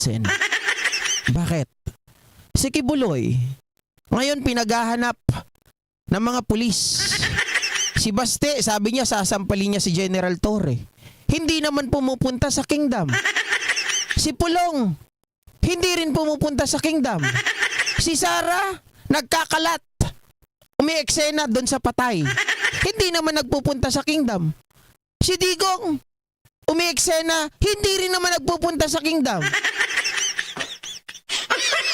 Sen. Bakit? Si Kibuloy, ngayon pinaghahanap ng mga pulis. Si Baste, sabi niya sasampalin niya si General Torre. Hindi naman pumupunta sa Kingdom. Si Pulong, hindi rin pumupunta sa Kingdom. Si Sara, nagkakalat. Umi-eksena doon sa patay. Hindi naman nagpupunta sa Kingdom. Si Digong, umi-eksena, hindi rin naman nagpupunta sa Kingdom.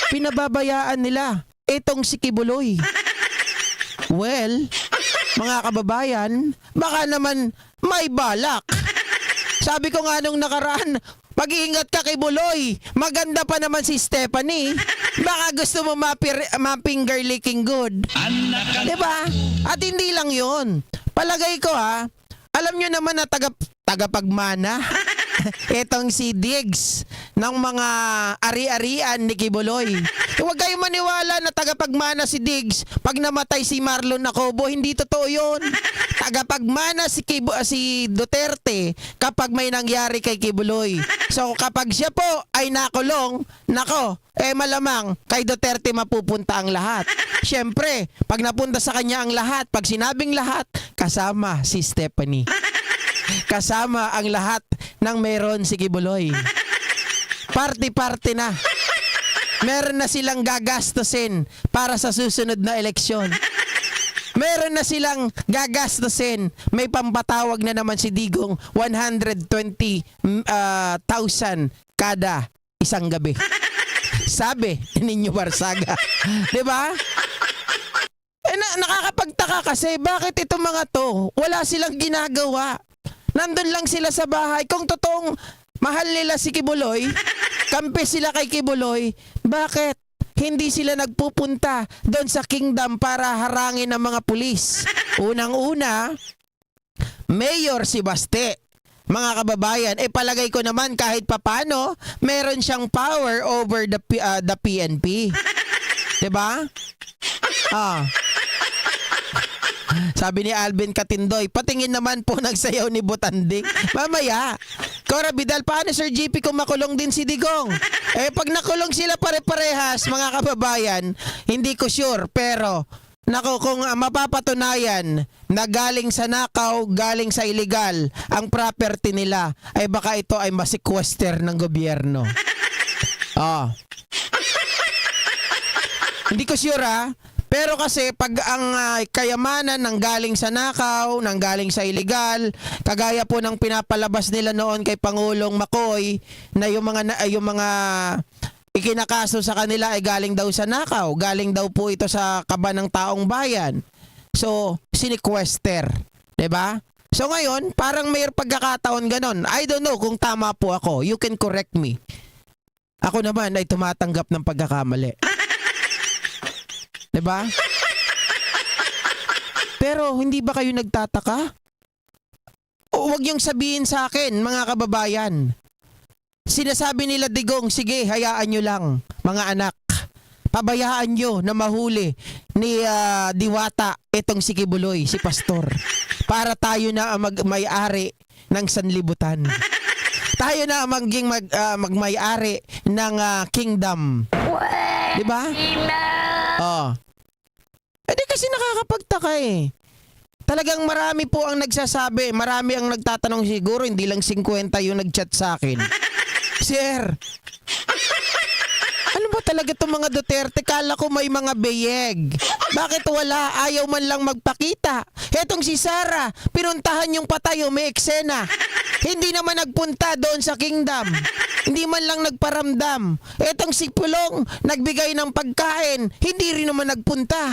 Pinababayaan nila itong si Kibuloy. Well, mga kababayan, baka naman may balak. Sabi ko nga nung nakaraan, mag-iingat ka Kibuloy. Maganda pa naman si Stephanie. Baka gusto mo ma-finger licking good. Diba? At hindi lang yon. Palagay ko alam nyo naman na tagapagmana. Etong si Diggs ng mga ari-arian ni Kibuloy. Huwag kayong maniwala na tagapagmana si Diggs pag namatay si Marlon Acobo. Hindi totoo yun. Tagapagmana si Duterte kapag may nangyari kay Kibuloy. So kapag siya po ay nakulong, nako, malamang kay Duterte mapupunta ang lahat. Siyempre, pag napunta sa kanya ang lahat, pag sinabing lahat, kasama si Stephanie. Kasama ang lahat ng meron si Kibuloy. Party-party na. Meron na silang gagastusin para sa susunod na eleksyon. Meron na silang gagastusin. May pampatawag na naman si Digong 120,000 kada isang gabi. Sabi ninyo Barsaga. Diba? Nakakapagtaka kasi bakit itong mga to wala silang ginagawa. Nandun lang sila sa bahay. Kung totoong mahal nila si Kibuloy, kampi sila kay Kibuloy, bakit hindi sila nagpupunta doon sa Kingdom para harangin ng mga pulis? Unang-una, Mayor si Baste. Mga kababayan, palagay ko naman kahit papano, meron siyang power over the PNP. Diba? Sabi ni Alvin Katindoy, patingin naman po nagsayaw ni Botandik. Mamaya. Cora Vidal, paano Sir GP kung makulong din si Digong? Pag nakulong sila pare-parehas, mga kababayan, hindi ko sure. Pero, kung mapapatunayan na galing sa nakaw, galing sa illegal, ang property nila, baka ito ay masequester ng gobyerno. Hindi ko sure Pero kasi pag ang kayamanan ng galing sa nakaw, ng galing sa illegal, kagaya po ng pinapalabas nila noon kay Pangulong Macoy na yung mga ikinakaso sa kanila ay galing daw sa nakaw, galing daw po ito sa kaba ng taong bayan. So, sinequester, 'di ba? So ngayon, parang may pagkakataon ganon. I don't know kung tama po ako. You can correct me. Ako naman ay tumatanggap ng pagkakamali. Diba? Pero hindi ba kayo nagtataka? Huwag niyong sabihin sa akin, mga kababayan. Sinasabi nila Digong, sige, hayaan nyo lang, mga anak. Pabayaan nyo na mahuli ni Diwata itong si Kibuloy, si Pastor. Para tayo na may-ari ng sanlibutan. Tayo na maging magmay-ari ng Kingdom. Diba? Di kasi nakakapagtaka Talagang marami po ang nagsasabi, marami ang nagtatanong siguro, hindi lang 50 yung nagchat sa akin. Sir, ano ba talaga itong mga Duterte? Kala ko may mga beyeg. Bakit wala? Ayaw man lang magpakita. Etong si Sara, pinuntahan yung patay, may eksena. Hindi naman nagpunta doon sa Kingdom. Hindi man lang nagparamdam. Etong si Pulong, nagbigay ng pagkain. Hindi rin naman nagpunta.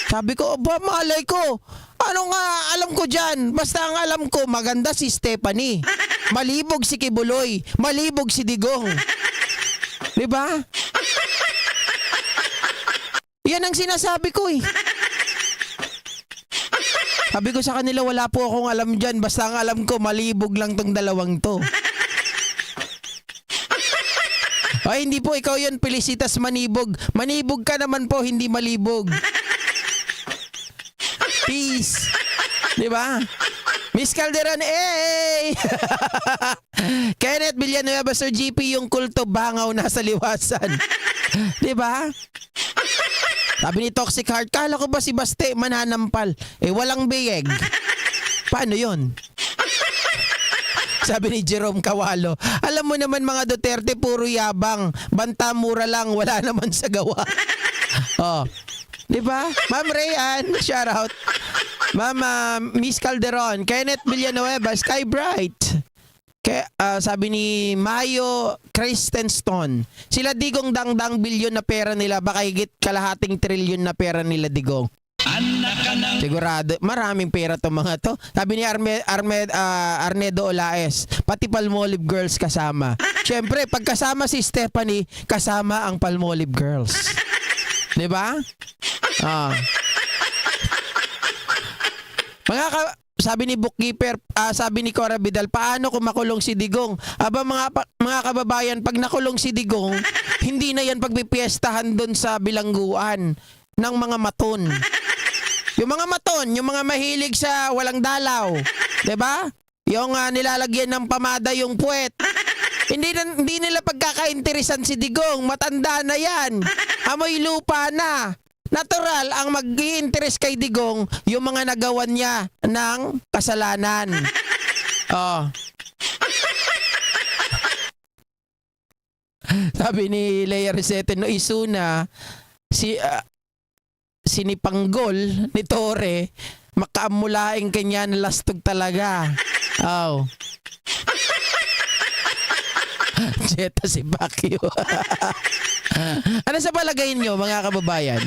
Sabi ko, malay ko. Ano nga alam ko dyan? Basta ang alam ko, maganda si Stephanie. Malibog si Kibuloy. Malibog si Digong. Diba? Yan ang sinasabi ko Sabi ko sa kanila, wala po akong alam dyan. Basta ang alam ko, malibog lang tong dalawang to. Ay, hindi po, ikaw yun, Felicitas Manibog. Manibog ka naman po, hindi malibog. Peace. Diba? Miss Calderon, Kenneth Villanueva, Sir GP, yung kulto bangaw nasa liwasan. Di ba? Sabi ni Toxic Heart, kala ko ba si Baste mananampal? Eh, walang biyeg. Paano yon? Sabi ni Jerome Kawalo, alam mo naman mga Duterte, puro yabang. Banta mura lang, wala naman sa gawa. Oh. Di ba? Ma'am Rayan, shout out. Ma'am Miss Calderon, Kenneth Villanueva, Sky Bright. Sabi ni Mayo Christenstone, sila Digong dangdang bilyon na pera nila, baka higit kalahating trilyon na pera nila Digong. Sigurado, maraming pera to mga to. Sabi ni Arnedo Olaes, pati Palmolive Girls kasama. Siyempre, pagkasama si Stephanie, kasama ang Palmolive Girls. Di ba? Sabi ni Bookkeeper, sabi ni Cora Vidal, paano kung makulong si Digong? Aba mga kababayan, pag nakulong si Digong, hindi na yan pagpipiestahan doon sa bilangguan ng mga maton. Yung mga maton, yung mga mahilig sa walang dalaw, 'di ba? Yung nilalagyan ng pamada yung puwet. Hindi nila pagkakainteresan si Digong, matanda na yan. Amoy lupa na. Natural, ang mag-i-interest kay Digong, yung mga nagawan niya ng kasalanan. Oh. Sabi ni Lea Resete, no isuna, sinipanggol ni Tore, makaamulaing kanya na lastog talaga. Oh. Jetta si Bakyo. Ano sa palagay nyo mga kababayan?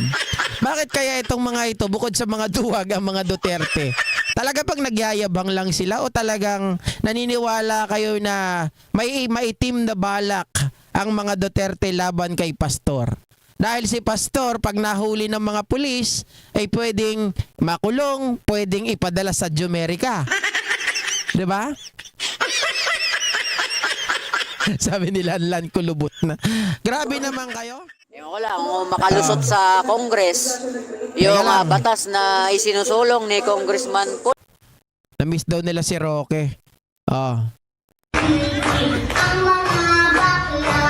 Bakit kaya itong mga ito, bukod sa mga duwag ang mga Duterte, talaga pag nagyayabang lang sila o talagang naniniwala kayo na may maitim na balak ang mga Duterte laban kay Pastor? Dahil si Pastor, pag nahuli ng mga pulis, ay pwedeng makulong, pwedeng ipadala sa Jumerica. Diba? Sabi nila, Lan kulubot na. Grabe naman kayo. Yung ko lang, makalusot sa Congress, yung batas na isinusulong ni Congressman po. Na-miss daw nila si Roque. Oh. Ang mga bakla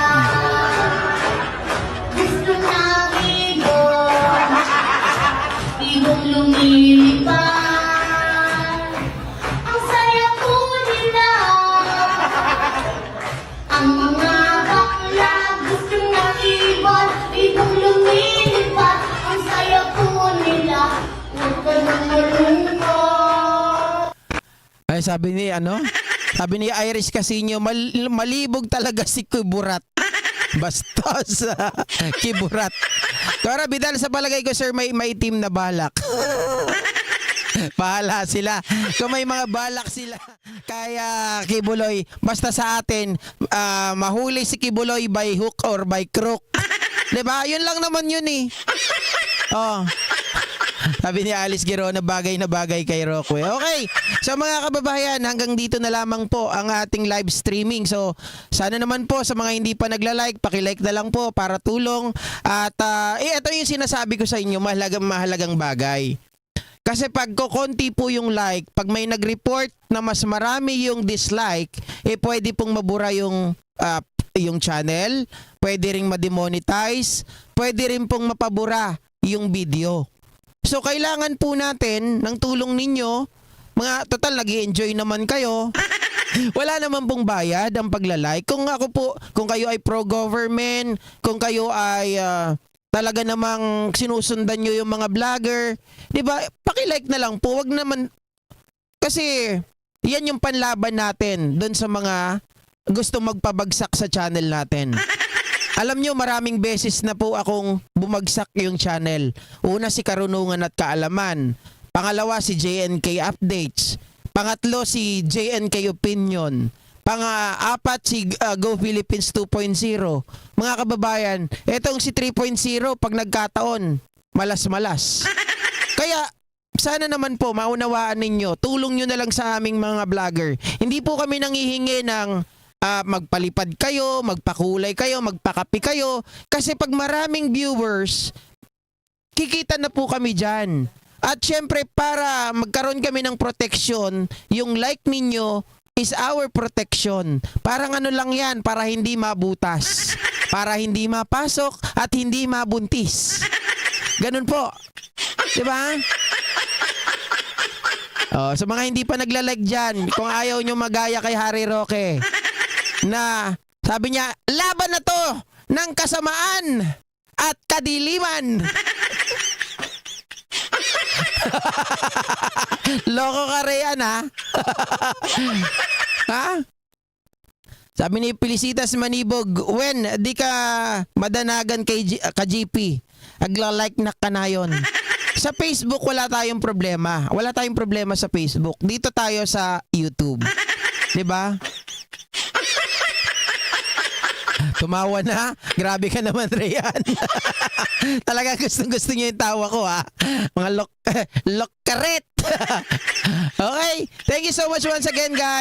gusto ng ibong lumilipad. Ang saya po nila. Ang mga bakla gusto ng ibong lumilipad. Ang saya po nila. Huwag ka nang malungkot. Ay, sabi ni Sabi ni Iris Casino, malibog talaga si Kiburat. Bastos. Kiburat. Cora Vidal, sa palagay ko sir, may team na balak. Pahala sila. Kung may mga balak sila, kaya Kibuloy, basta sa atin, mahuli si Kibuloy by hook or by crook. Diba? Yun lang naman yun eh. Oh. Sabi ni Alice Giro, na bagay kay Rockwell. Okay, so mga kababayan, hanggang dito na lamang po ang ating live streaming. So sana naman po sa mga hindi pa nagla-like, paki-like na lang po para tulong. At ito yung sinasabi ko sa inyo, mahalagang bagay. Kasi pag konti po yung like, pag may nag-report na mas marami yung dislike, pwede pong mabura yung channel, pwede ring ma-demonetize, pwede rin pong mapabura yung video. So kailangan po natin ng tulong ninyo, mga total nag-i-enjoy naman kayo. Wala naman pong bayad ang pagla-like. Kung kayo ay pro-government, kung kayo ay talaga namang sinusundan nyo yung mga vlogger, 'di ba? Paki-like na lang po, wag naman kasi yan yung panlaban natin doon sa mga gusto magpabagsak sa channel natin. Alam nyo, maraming beses na po akong bumagsak yung channel. Una, si Karunungan at Kaalaman. Pangalawa, si JNK Updates. Pangatlo, si JNK Opinion. Pang-apat, si Go Philippines 2.0. Mga kababayan, etong si 3.0, pag nagkataon, malas-malas. Kaya, sana naman po, maunawaan ninyo, tulong nyo na lang sa aming mga vlogger. Hindi po kami nanghihingi ng magpalipad kayo, magpakulay kayo, magpakapi kayo. Kasi pag maraming viewers, kikita na po kami dyan. At syempre, para magkaroon kami ng proteksyon, yung like ninyo, is our protection. Parang ano lang yan, para hindi mabutas. Para hindi mapasok at hindi mabuntis. Ganun po. Diba? Oh, sa mga hindi pa nagla-like dyan, kung ayaw nyo magaya kay Harry Roque, na sabi niya, laban na to ng kasamaan at kadiliman. Loko ka riyan, ha? Ha? Sabi ni Felicitas Manibog, when di ka madanagan kay ka-GP, agla-like na ka na yun. Sa Facebook, wala tayong problema. Wala tayong problema sa Facebook. Dito tayo sa YouTube. 'Di ba? Tumawa na. Grabe ka naman, Rian. Talaga gustong-gusto niyo yung tawa ko, ha? Mga lokkaret. Okay. Thank you so much once again, guys.